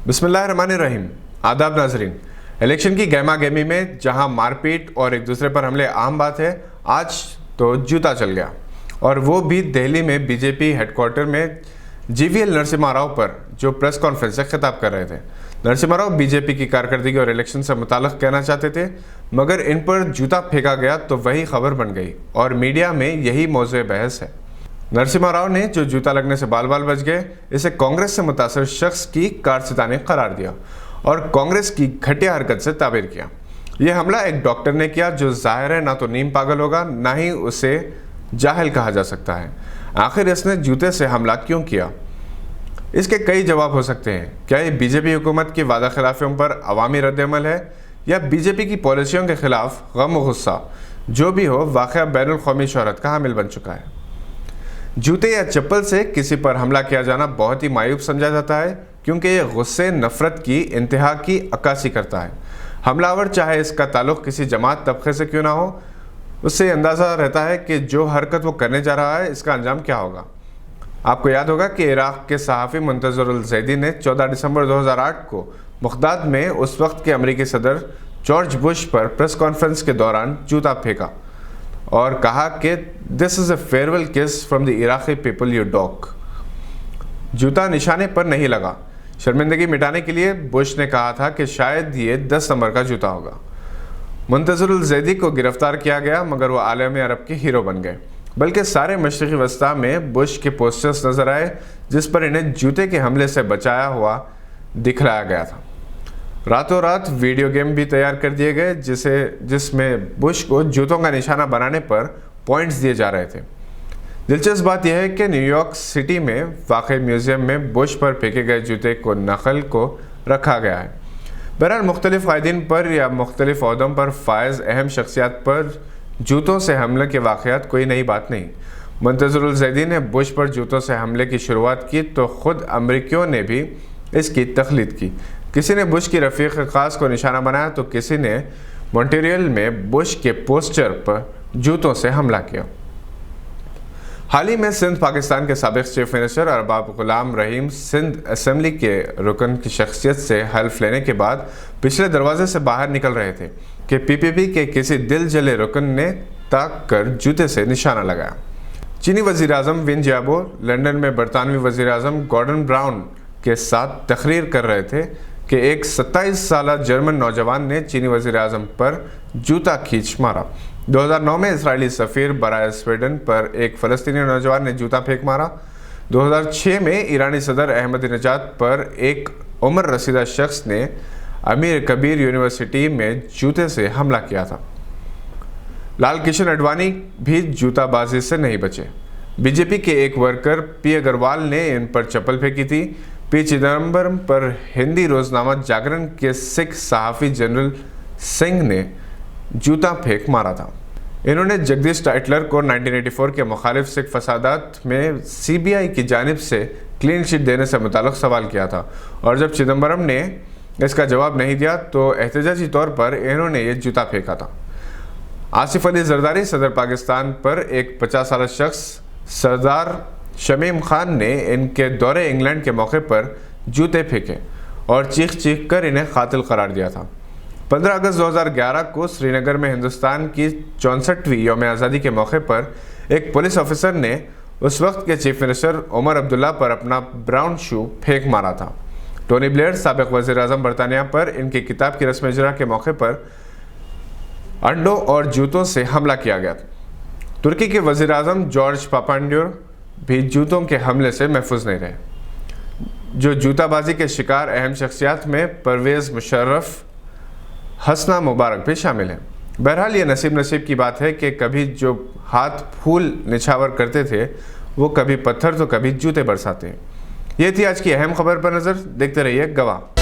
बिस्मिल्लाहिर्रहमानिर्रहीम। आदाब नाजरीन। इलेक्शन की गहमा गहमी में जहां मारपीट और एक दूसरे पर हमले आम बात है, आज तो जूता चल गया, और वो भी दिल्ली में बीजेपी हेडक्वार्टर में जीवीएल नरसिम्हा राव पर, जो प्रेस कॉन्फ्रेंस से खिताब कर रहे थे। नरसिम्हा राव बीजेपी की कारकर्दगी और इलेक्शन से मुताल्लिक़ कहना चाहते थे, मगर इन पर जूता फेंका गया तो वही खबर बन गई और मीडिया में यही मौज़ूए बहस है। नरसिम्हा राव ने जो जूता लगने से बाल बाल बच गए, इसे कांग्रेस से मुतासर शख्स की कारस्तानी करार दिया और कांग्रेस की घटिया हरकत से ताबीर किया। यह हमला एक डॉक्टर ने किया, जो जाहिर है ना तो नीम पागल होगा, ना ही उसे जाहिल कहा जा सकता है। आखिर इसने जूते से हमला क्यों किया? इसके कई जवाब हो सकते हैं। क्या ये बीजेपी हुकूमत की वादा खिलाफियों पर अवामी रद्द-ए-अमल है, या बीजेपी की पॉलिसियों के खिलाफ गम व गुस्सा? जो भी हो, वाक़या बैनुल क़ौमी शोहरत का हामिल बन चुका है। जूते या चप्पल से किसी पर हमला किया जाना बहुत ही मायूब समझा जाता है, क्योंकि ये गुस्से नफरत की इंतहा की अक्कासी करता है। हमलावर चाहे इसका ताल्लुक किसी जमात तबके से क्यों ना हो, उससे अंदाज़ा रहता है कि जो हरकत वो करने जा रहा है, इसका अंजाम क्या होगा। आपको याद होगा कि इराक़ के सहाफ़ी मुंतज़रुल ज़ैदी ने 14 दिसंबर 2008 को बगदाद में उस वक्त के अमरीकी सदर जॉर्ज बुश पर प्रेस कॉन्फ्रेंस के दौरान जूता फेंका और कहा कि दिस इज़ अ फेयरवेल किस from the Iraqi people you dog. जूता निशाने पर नहीं लगा। शर्मिंदगी मिटाने के लिए बुश ने कहा था कि शायद ये 10 नंबर का जूता होगा। मुंतज़रुल ज़ैदी को गिरफ्तार किया गया, मगर वो आलम अरब के हीरो बन गए। बल्कि सारे मशरिक़ी वस्ता में बुश के पोस्टर्स नज़र आए, जिस पर इन्हें जूते के हमले से बचाया हुआ दिखलाया गया था। रातों रात वीडियो गेम भी तैयार कर दिए गए, जिसमें बुश को जूतों का निशाना बनाने पर पॉइंट्स दिए जा रहे थे। दिलचस्प बात यह है कि न्यूयॉर्क सिटी में वाक़ म्यूज़ियम में बुश पर फेंके गए जूते को नकल को रखा गया है। बहरहाल मुख्तलिफ क़ायदीन पर या मुख्तलिफ ओहदों पर फायज़ अहम शख्सियात पर जूतों से हमले के वाक़यात कोई नई बात नहीं। मुंतज़रुल ज़ैदी ने बुश पर जूतों से हमले की शुरुआत की तो ख़ुद अमरीकियों ने भी इसकी तख्लीद की। किसी ने बुश की रफ़ीक ख़ास को निशाना बनाया तो किसी ने मॉन्ट्रियल में बुश के पोस्टर पर जूतों से हमला किया। हाल ही में सिंध पाकिस्तान के साबिक़ चीफ मिनिस्टर अरबाब ग़ुलाम रहीम सिंध असम्बली के रुकन की शख्सियत से हल्फ लेने के बाद पिछले दरवाजे से बाहर निकल रहे थे कि पीपीपी के किसी दिल जले रुकन ने ताक कर जूते से निशाना लगाया। चीनी वज़ीर आज़म विन जियाबो लंदन में बरतानवी वज़ीर आज़म गॉर्डन ब्राउन के साथ तकरीर कर रहे थे कि एक 27 साला जर्मन नौजवान ने चीनी वज़ीर आज़म पर जूता खींच मारा। 2009 में इसराइली सफ़ीर बराए स्वीडन पर एक फ़लस्तीनी नौजवान ने जूता फेंक मारा। 2006 में ईरानी सदर अहमदीनेजाद पर एक उम्र रसीदा शख्स ने अमीर कबीर यूनिवर्सिटी में जूते से हमला किया था। लाल किशन अडवाणी भी जूताबाजी से नहीं बचे। बीजेपी के एक वर्कर पी अग्रवाल ने इन पर चप्पल फेंकी थी। पी चिदम्बरम पर हिंदी रोजनामा जागरण के सिख सहाफ़ी जनरल सिंह ने जूता फेंक मारा था। इन्होंने जगदीश टाइटलर को 1984 के मुखालिफ सिख फसादात में सीबीआई की जानिब से क्लीन चिट देने से मुताल्लिक़ सवाल किया था, और जब चिदम्बरम ने इसका जवाब नहीं दिया तो एहतजाजी तौर पर इन्होंने ये जूता फेंका था। आसिफ अली जरदारी सदर पाकिस्तान पर एक 50 साल शख्स सरदार शमीम खान ने इनके दौरे इंग्लैंड के मौके पर जूते फेंके और चीख चीख कर इन्हें कातिल करार दिया था। 15 अगस्त 2011 को श्रीनगर में हिंदुस्तान की 64वीं यौम आज़ादी के मौके पर एक पुलिस ऑफिसर ने उस वक्त के चीफ मिनिस्टर उमर अब्दुल्ला पर अपना ब्राउन शू फेंक मारा था। टोनी ब्लेयर साबिक़ वज़ीर आज़म बरतानिया पर इनकी किताब की रस्म इजरा के मौके पर अंडों और जूतों से हमला किया गया। तुर्की के वज़ीर आज़म जॉर्ज पापांडियोर भी जूतों के हमले से महफूज नहीं रहे। जो जूताबाजी के शिकार अहम शख्सियात में परवेज़ मुशर्रफ, हसना मुबारक भी शामिल हैं। बहरहाल ये नसीब की बात है कि कभी जो हाथ फूल निछावर करते थे, वो कभी पत्थर तो कभी जूते बरसाते। ये थी आज की अहम खबर पर नज़र। देखते रहिए गवाह।